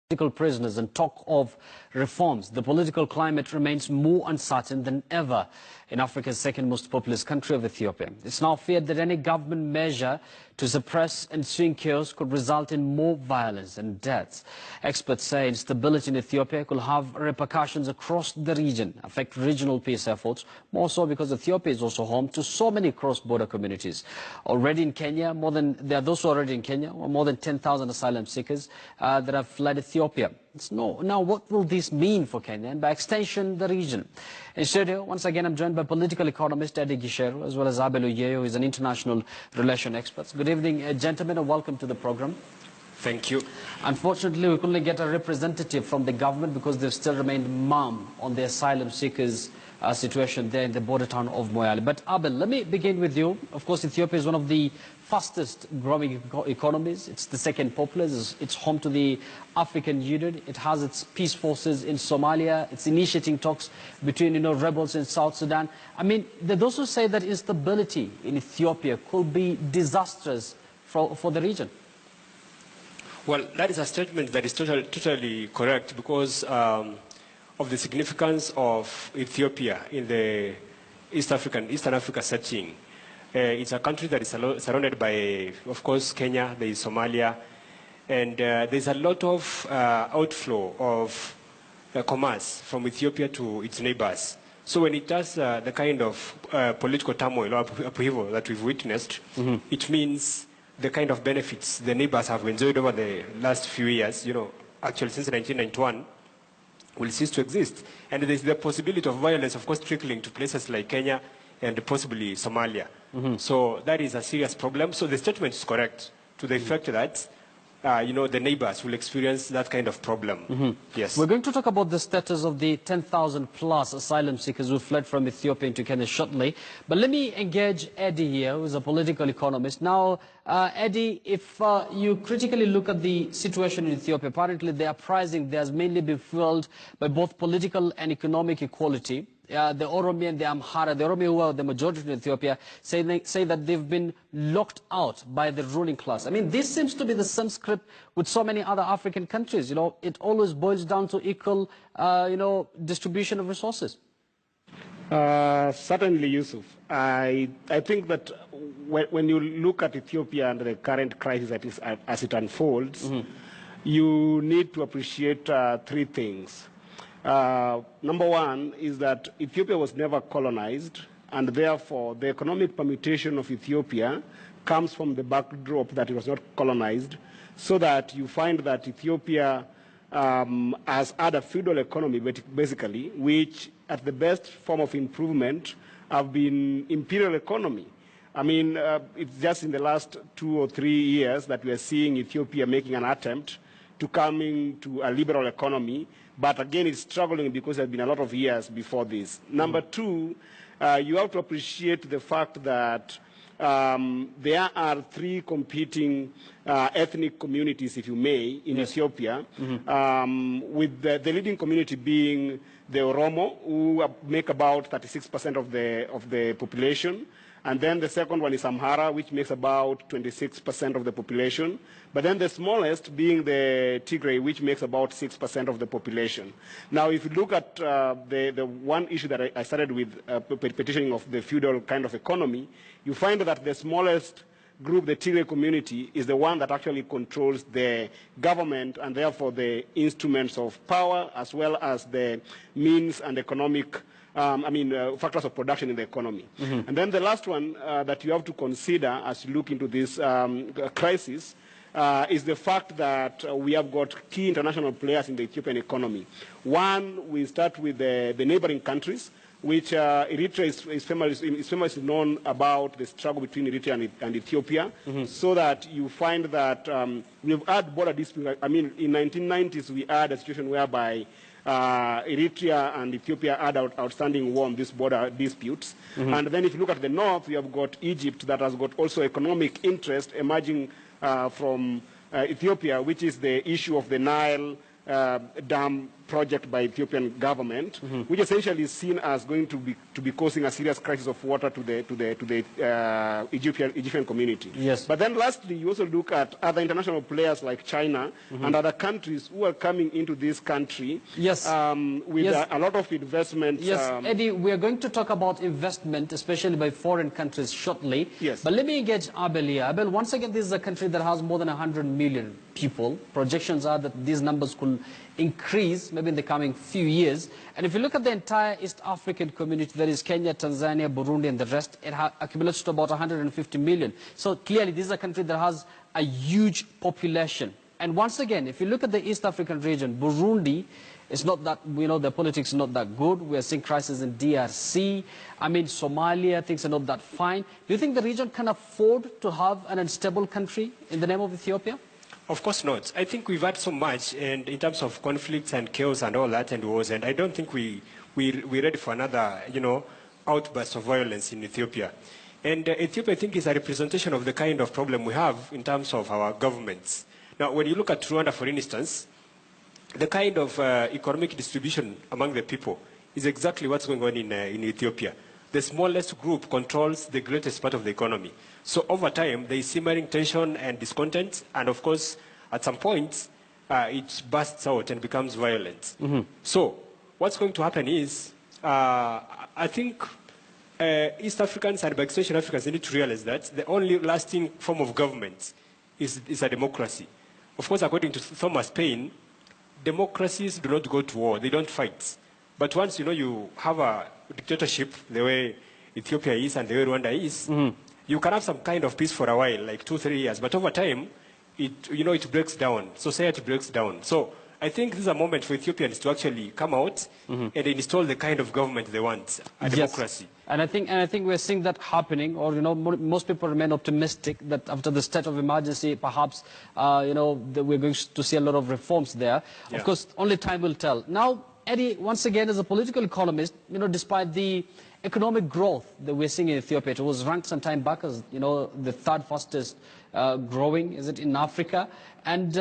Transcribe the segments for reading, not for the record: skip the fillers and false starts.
Political prisoners and talk of reforms. The political climate remains more uncertain than ever in Africa's second most populous country of Ethiopia. It's now feared that any government measure to suppress ensuing chaos could result in more violence and deaths. Experts say instability in Ethiopia could have repercussions across the region, affect regional peace efforts, more so because Ethiopia is also home to so many cross-border communities. Already in Kenya, there are those who are already in Kenya, more than 10,000 asylum seekers that have fled Ethiopia. Now, what will this mean for Kenya and by extension the region? In studio, once again, I'm joined by political economist Eddie Gisheru, as well as Abel Oyeyo, who is an international relation expert. Good evening, gentlemen, and welcome to the program. Thank you. Unfortunately, we couldn't get a representative from the government because they've still remained mum on the asylum seekers situation there in the border town of Moyale. But Abel, let me begin with you. Of course, Ethiopia is one of the fastest growing economies. It's the second populous. It's home to the African Union. It has its peace forces in Somalia. It's initiating talks between, rebels in South Sudan. I mean, there are those who say that instability in Ethiopia could be disastrous for the region. Well, that is a statement that is totally correct because of the significance of Ethiopia in the Eastern Africa setting. It's a country that is surrounded by, of course, Kenya, there is Somalia, and there's a lot of outflow of commerce from Ethiopia to its neighbors. So when it does the kind of political turmoil or upheaval that we've witnessed, it means the kind of benefits the neighbors have enjoyed over the last few years, actually since 1991, will cease to exist. And there's the possibility of violence, of course, trickling to places like Kenya and possibly Somalia. So that is a serious problem. So the statement is correct to the effect that, the neighbors will experience that kind of problem. Yes. We're going to talk about the status of the 10,000 plus asylum seekers who fled from Ethiopia into Kenya shortly. But let me engage Eddie here, who is a political economist. Now, Eddie, if you critically look at the situation in Ethiopia, apparently the uprising there has mainly been fueled by both political and economic equality. The Oromo and the Amhara, the Oromo who are the majority in Ethiopia, say that they've been locked out by the ruling class. I mean, this seems to be the same script with so many other African countries. It always boils down to equal, distribution of resources. Certainly, Yusuf. I think that when you look at Ethiopia and the current crisis as it unfolds, you need to appreciate three things. Number one is that Ethiopia was never colonized, and therefore the economic permutation of Ethiopia comes from the backdrop that it was not colonized, so that you find that Ethiopia has had a feudal economy, basically, which at the best form of improvement have been imperial economy. I mean, it's just in the last 2 or 3 years that we are seeing Ethiopia making an attempt to coming to a liberal economy. But again, it's struggling because there have been a lot of years before this. Number two, you have to appreciate the fact that there are 3 competing ethnic communities, if you may, in Ethiopia, with the leading community being the Oromo, who make about 36% of the population. And then the second one is Amhara, which makes about 26% of the population. But then the smallest being the Tigray, which makes about 6% of the population. Now, if you look at the one issue that I started with, petitioning of the feudal kind of economy, you find that the smallest group, the Tigray community, is the one that actually controls the government and therefore the instruments of power, as well as the means and economic factors of production in the economy. And then the last one that you have to consider as you look into this crisis is the fact that we have got key international players in the Ethiopian economy. One, we start with the neighboring countries, which Eritrea is famously known about the struggle between Eritrea and Ethiopia, so that you find that we've had border disputes. I mean, in 1990s, we had a situation whereby Eritrea and Ethiopia had outstanding war on these border disputes. And then if you look at the north, we have got Egypt that has got also economic interest emerging from Ethiopia, which is the issue of the Nile dam project by Ethiopian government, which essentially is seen as going to be causing a serious crisis of water to the Egyptian community. Yes. But then lastly, you also look at other international players like China and other countries who are coming into this country yes. with yes. a lot of investment. Yes, Eddie, we are going to talk about investment, especially by foreign countries shortly. Yes. But let me engage Abel here. Abel, once again, this is a country that has more than 100 million people. Projections are that these numbers could increase maybe in the coming few years. And if you look at the entire East African community, that is Kenya, Tanzania, Burundi, and the rest, it accumulates to about 150 million. So clearly, this is a country that has a huge population. And once again, if you look at the East African region, Burundi, it's not that, the politics is not that good. We are seeing crisis in DRC. I mean, Somalia, things are not that fine. Do you think the region can afford to have an unstable country in the name of Ethiopia? Of course not. I think we've had so much, and in terms of conflicts and chaos and all that and wars, and I don't think we're ready for another, outburst of violence in Ethiopia. And Ethiopia, I think, is a representation of the kind of problem we have in terms of our governments. Now, when you look at Rwanda, for instance, the kind of economic distribution among the people is exactly what's going on in Ethiopia. The smallest group controls the greatest part of the economy. So over time, there is simmering tension and discontent, and of course, at some point, it bursts out and becomes violent. So what's going to happen is, I think East Africans and by extension Africans need to realize that the only lasting form of government is a democracy. Of course, according to Thomas Paine, democracies do not go to war, they don't fight. But once you have a dictatorship the way Ethiopia is and the way Rwanda is, you can have some kind of peace for a while, like 2-3 years. But over time, it breaks down. Society breaks down. So I think this is a moment for Ethiopians to actually come out and install the kind of government they want, a democracy. And I think we're seeing that happening, or most people remain optimistic that after the state of emergency, perhaps we're going to see a lot of reforms there. Yeah. Of course, only time will tell. Now, Eddie, once again, as a political economist, despite the economic growth that we're seeing in Ethiopia, it was ranked some time back as the third fastest growing, is it, in Africa, and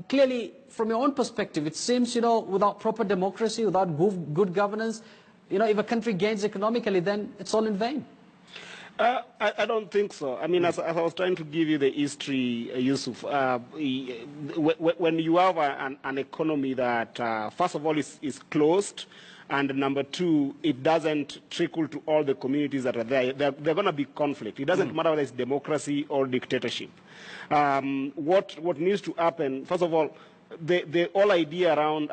clearly, from your own perspective, it seems without proper democracy, without good governance, if a country gains economically, then it's all in vain. I don't think so. I mean, as I was trying to give you the history, Yusuf, when you have an economy that, first of all, is closed, and number two, it doesn't trickle to all the communities that are there, they're going to be conflict. It doesn't matter whether it's democracy or dictatorship. What needs to happen, first of all, the whole idea around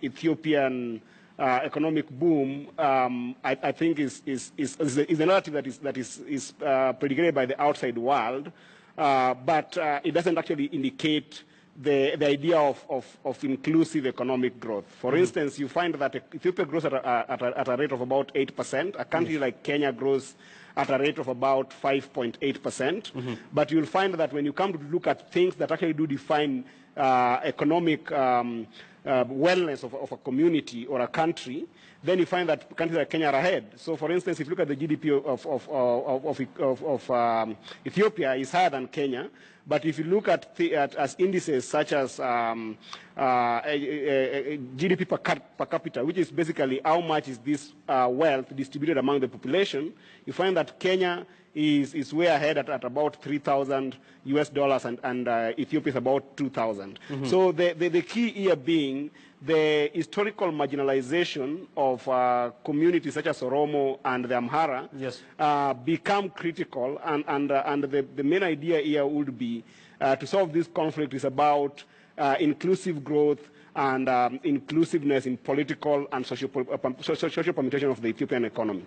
Ethiopian economic boom, I think is a narrative that is predicated by the outside world, but it doesn't actually indicate the idea of inclusive economic growth. For instance, you find that Ethiopia grows at a rate of about 8%. A country like Kenya grows at a rate of about 5.8%. But you'll find that when you come to look at things that actually do define economic wellness of a community or a country, then you find that countries like Kenya are ahead. So, for instance, if you look at the GDP of Ethiopia, is higher than Kenya. But if you look at as indices such as GDP per capita, which is basically how much is this wealth distributed among the population, you find that Kenya is way ahead at about $3,000 US, and Ethiopia is about 2,000. So the key here being the historical marginalization of communities such as Oromo and the Amhara become critical, and the main idea here would be to solve this conflict is about inclusive growth and inclusiveness in political and social permutation of the Ethiopian economy.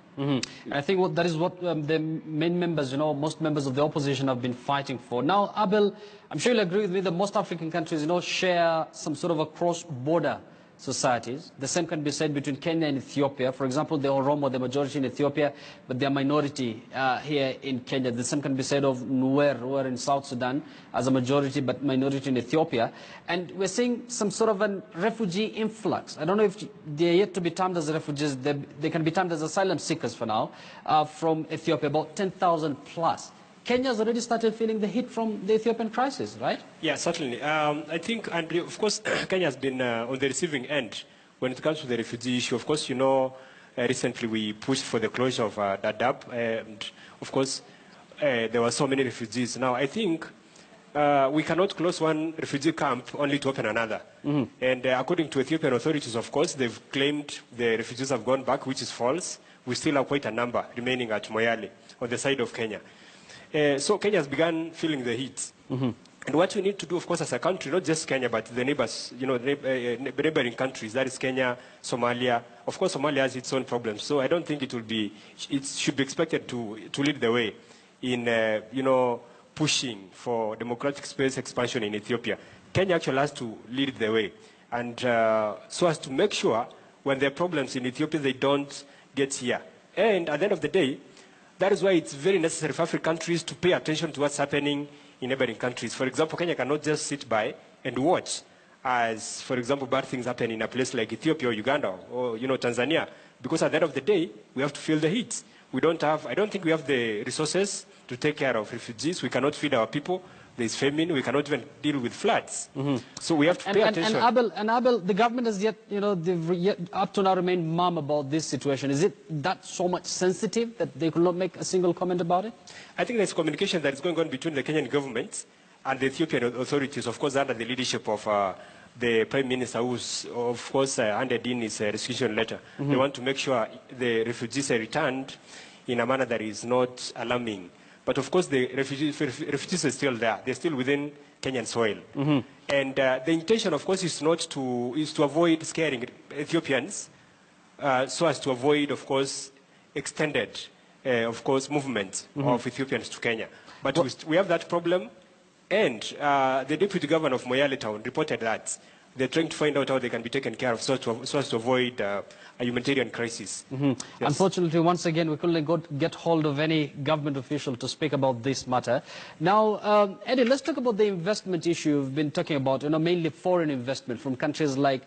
I think that is what the main members, most members of the opposition have been fighting for. Now, Abel, I'm sure you'll agree with me that most African countries, share some sort of a cross-border societies. The same can be said between Kenya and Ethiopia. For example, the Oromo, the majority in Ethiopia, but they're minority here in Kenya. The same can be said of Nuer, who are in South Sudan, as a majority but minority in Ethiopia. And we're seeing some sort of a refugee influx. I don't know if they're yet to be termed as refugees. They can be termed as asylum seekers for now, from Ethiopia, about 10,000 plus. Kenya's already started feeling the heat from the Ethiopian crisis, right? Yeah, certainly. I think, and of course, Kenya has been on the receiving end when it comes to the refugee issue. Of course, you know, recently we pushed for the closure of Dadaab, and of course, there were so many refugees. Now, I think we cannot close one refugee camp only to open another. And according to Ethiopian authorities, of course, they've claimed the refugees have gone back, which is false. We still have quite a number remaining at Moyale on the side of Kenya. So Kenya has begun feeling the heat. And what we need to do, of course, as a country, not just Kenya, but the neighbors, you know, neighboring countries, that is Kenya, Somalia. Of course, Somalia has its own problems. So I don't think it should be expected to lead the way in, you know, pushing for democratic space expansion in Ethiopia. Kenya actually has to lead the way. And so as to make sure when there are problems in Ethiopia, they don't get here. And at the end of the day, that is why it's very necessary for African countries to pay attention to what's happening in neighboring countries. For example, Kenya cannot just sit by and watch as, for example, bad things happen in a place like Ethiopia or Uganda or, you know, Tanzania. Because at the end of the day, we have to feel the heat. I don't think we have the resources to take care of refugees. We cannot feed our people. There's famine. We cannot even deal with floods. So we have to pay attention. And Abel, the government has yet, you know, they've yet up to now remained mum about this situation. Is it that so much sensitive that they could not make a single comment about it? I think there's communication that is going on between the Kenyan government and the Ethiopian authorities, of course, under the leadership of the Prime Minister, who's, of course, handed in his resignation letter. They want to make sure the refugees are returned in a manner that is not alarming. But of course, the refugees are still there. They're still within Kenyan soil. And the intention, of course, is to avoid scaring Ethiopians, so as to avoid, of course, extended, of course, movement of Ethiopians to Kenya. But we have that problem, and the deputy governor of Moyale town reported that they're trying to find out how they can be taken care of so as to avoid a humanitarian crisis. Yes. Unfortunately, once again, we couldn't get hold of any government official to speak about this matter. Now, Eddie, let's talk about the investment issue we've been talking about, you know, mainly foreign investment from countries like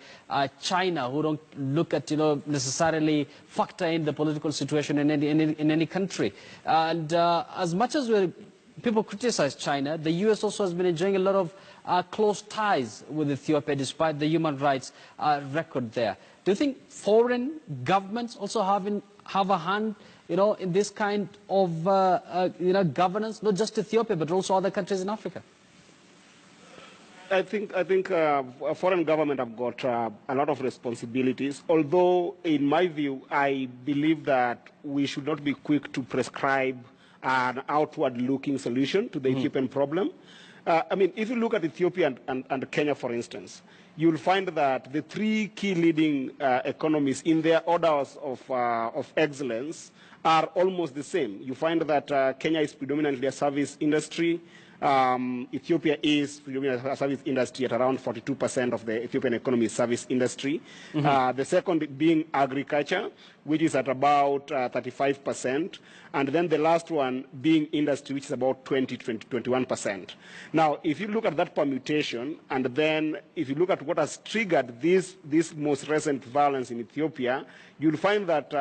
China, who don't look at, you know, necessarily factor in the political situation in any country. And as much as people criticize China, the U.S. also has been enjoying a lot of close ties with Ethiopia despite the human rights record there. Do you think foreign governments also have a hand, you know, in this kind of you know, governance, not just Ethiopia but also other countries in Africa? I think a foreign government have got a lot of responsibilities, although in my view, I believe that we should not be quick to prescribe an outward-looking solution to the Ethiopian problem. I mean, if you look at Ethiopia and Kenya, for instance, you'll find that the three key leading economies in their orders of excellence are almost the same. You find that Kenya is predominantly a service industry. Ethiopia is predominantly a service industry at around 42% of the Ethiopian economy is service industry. The second being agriculture, which is at about 35%. And then the last one being industry, which is about 21%. Now, if you look at that permutation, and then if you look at what has triggered this most recent violence in Ethiopia, you'll find that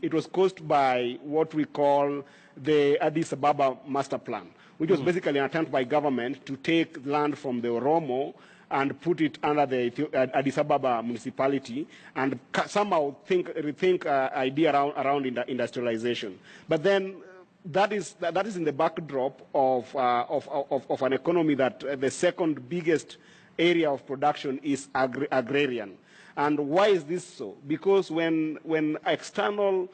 it was caused by what we call the Addis Ababa Master Plan, which was basically an attempt by government to take land from the Oromo and put it under the Addis Ababa municipality and somehow rethink idea around industrialization. But then that is in the backdrop of an economy that the second biggest area of production is agrarian. And why is this so? Because when external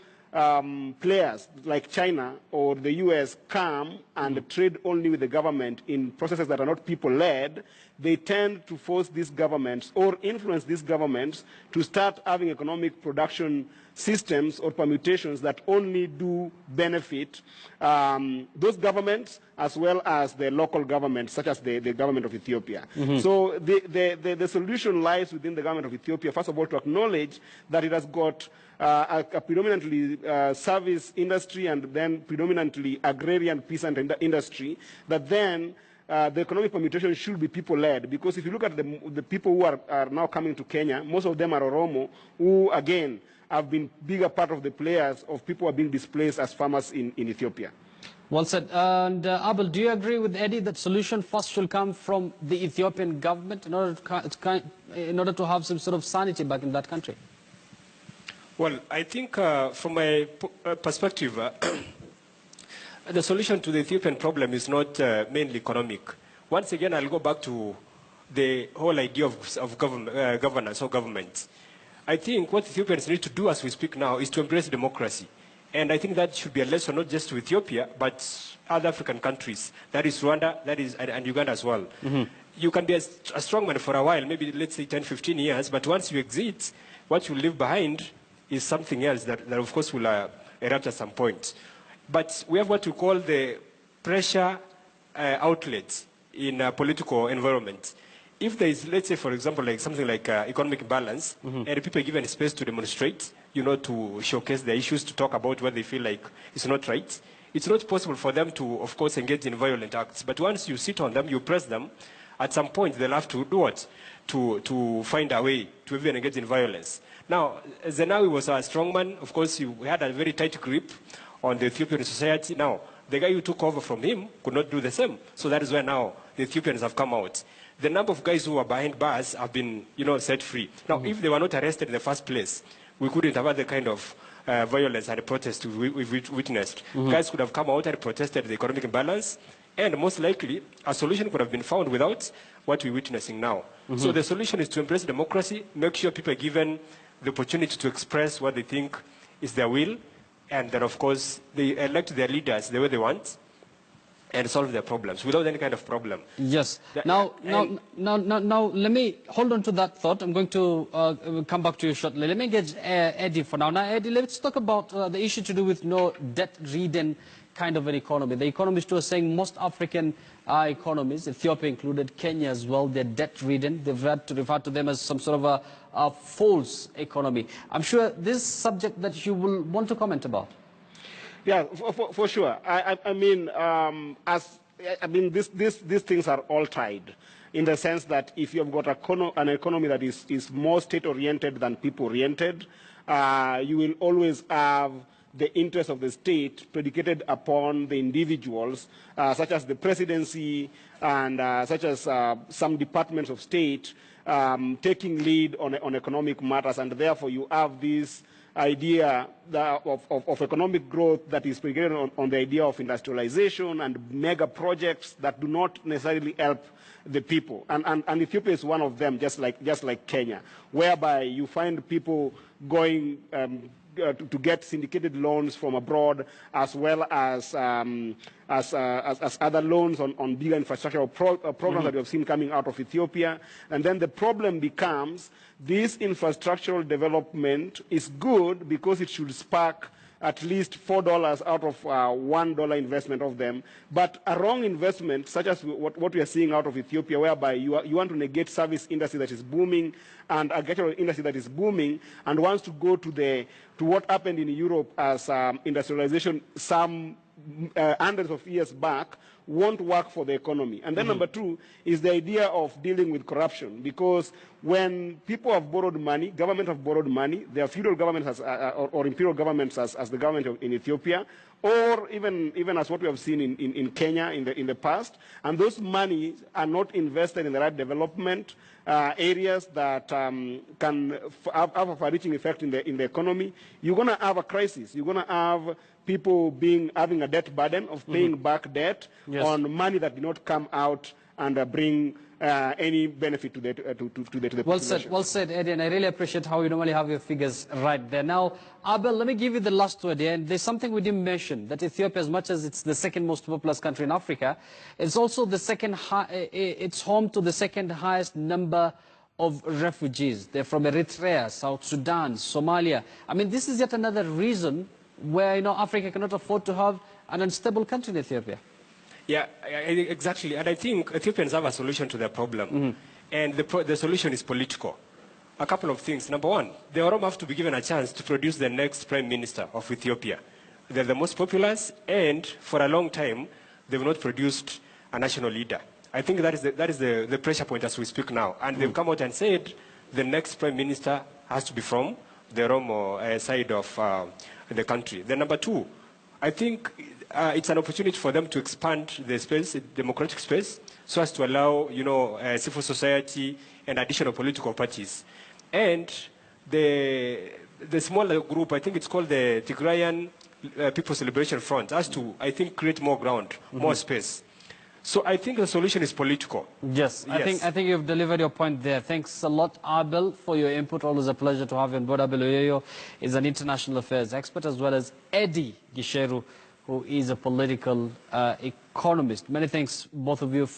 players like China or the US come and trade only with the government in processes that are not people-led, they tend to force these governments or influence these governments to start having economic production systems or permutations that only do benefit those governments as well as the local governments, such as the government of Ethiopia. So the solution lies within the government of Ethiopia, first of all, to acknowledge that it has got a predominantly service industry and then predominantly agrarian peasant industry, that then the economic permutation should be people-led. Because if you look at the people who are now coming to Kenya, most of them are Oromo, who, again, have been bigger part of the players of people who are being displaced as farmers in Ethiopia. Well said. And Abel, do you agree with Eddie that solution first should come from the Ethiopian government in order to have some sort of sanity back in that country? Well, I think from my perspective, the solution to the Ethiopian problem is not mainly economic. Once again, I'll go back to the whole idea of governance or government. I think what Ethiopians need to do as we speak now is to embrace democracy. And I think that should be a lesson not just to Ethiopia, but other African countries. That is Rwanda, and Uganda as well. Mm-hmm. You can be a strongman for a while, maybe let's say 10, 15 years, but once you exit, what you leave behind is something else that of course will erupt at some point. But we have what we call the pressure outlets in a political environment. If there is, let's say, for example, like something like economic balance, mm-hmm. and people are given space to demonstrate, to showcase their issues, to talk about what they feel like is not right, it's not possible for them to, of course, engage in violent acts. But once you sit on them, you press them, at some point they'll have to do what? To find a way to even engage in violence. Now, Zenawi was a strongman. Of course, he had a very tight grip on the Ethiopian society. Now, the guy who took over from him could not do the same. So that is where now the Ethiopians have come out. The number of guys who were behind bars have been, set free. Now, mm-hmm. if they were not arrested in the first place, we couldn't have had the kind of violence and protest we've witnessed. Mm-hmm. Guys could have come out and protested the economic imbalance, and most likely a solution could have been found without what we're witnessing now. Mm-hmm. So the solution is to embrace democracy, make sure people are given the opportunity to express what they think is their will, and then, of course, they elect their leaders the way they want, and solve their problems without any kind of problem. Yes. Now, let me hold on to that thought. I'm going to come back to you shortly. Let me get Eddie for now. Now, Eddie, let's talk about the issue to do with debt-ridden kind of an economy. The economists are saying most African economies, Ethiopia included, Kenya as well, they're debt-ridden. They've had to refer to them as some sort of a false economy. I'm sure this is a subject that you will want to comment about. Yeah, for sure. These things are all tied in the sense that if you've got an economy that is more state-oriented than people-oriented, you will always have the interest of the state predicated upon the individuals, such as the presidency and such as some departments of state taking lead on economic matters, and therefore you have this idea of economic growth that is predicated on the idea of industrialization and mega projects that do not necessarily help the people. And Ethiopia is one of them, just like Kenya, whereby you find people going to get syndicated loans from abroad, as well as other loans on bigger infrastructural programs mm-hmm. that we have seen coming out of Ethiopia. And then the problem becomes this infrastructural development is good because it should spark at least $4 out of $1 investment of them. But a wrong investment, such as what we are seeing out of Ethiopia, whereby you want to negate service industry that is booming and agricultural industry that is booming, and wants to go to what happened in Europe as industrialization some hundreds of years back, won't work for the economy. And then mm-hmm. number two is the idea of dealing with corruption, because when people have borrowed money, government have borrowed money, there are feudal governments or imperial governments as the government in Ethiopia, or even as what we have seen in Kenya in the past, and those money are not invested in the right development areas that can have a far-reaching effect in the economy, you're going to have a crisis. You're going to have people having a debt burden of paying mm-hmm. back debt yes. on money that did not come out and bring any benefit to the population. Well said, Eddie, and I really appreciate how you normally have your figures right there. Now, Abel, let me give you the last word here. And there's something we didn't mention, that Ethiopia, as much as it's the second most populous country in Africa, it's also it's home to the second highest number of refugees. They're from Eritrea, South Sudan, Somalia. I mean, this is yet another reason where Africa cannot afford to have an unstable country in Ethiopia. Yeah, exactly. And I think Ethiopians have a solution to their problem. Mm-hmm. And the solution is political. A couple of things. Number one, the Oromo have to be given a chance to produce the next prime minister of Ethiopia. They're the most populous, and for a long time, they've not produced a national leader. I think that is the pressure point as we speak now. And they've come out and said the next prime minister has to be from the Oromo side of the country. Then number two, I think it's an opportunity for them to expand the space, the democratic space, so as to allow, civil society and additional political parties. And the smaller group, I think it's called the Tigrayan People's Liberation Front, has to, I think, create more ground, more space. So I think the solution is political. Yes, yes. I think you've delivered your point there. Thanks a lot, Abel, for your input. Always a pleasure to have you on board. Abel Oyoyo is an international affairs expert, as well as Eddie Gisheru, who is a political economist. Many thanks, both of you, for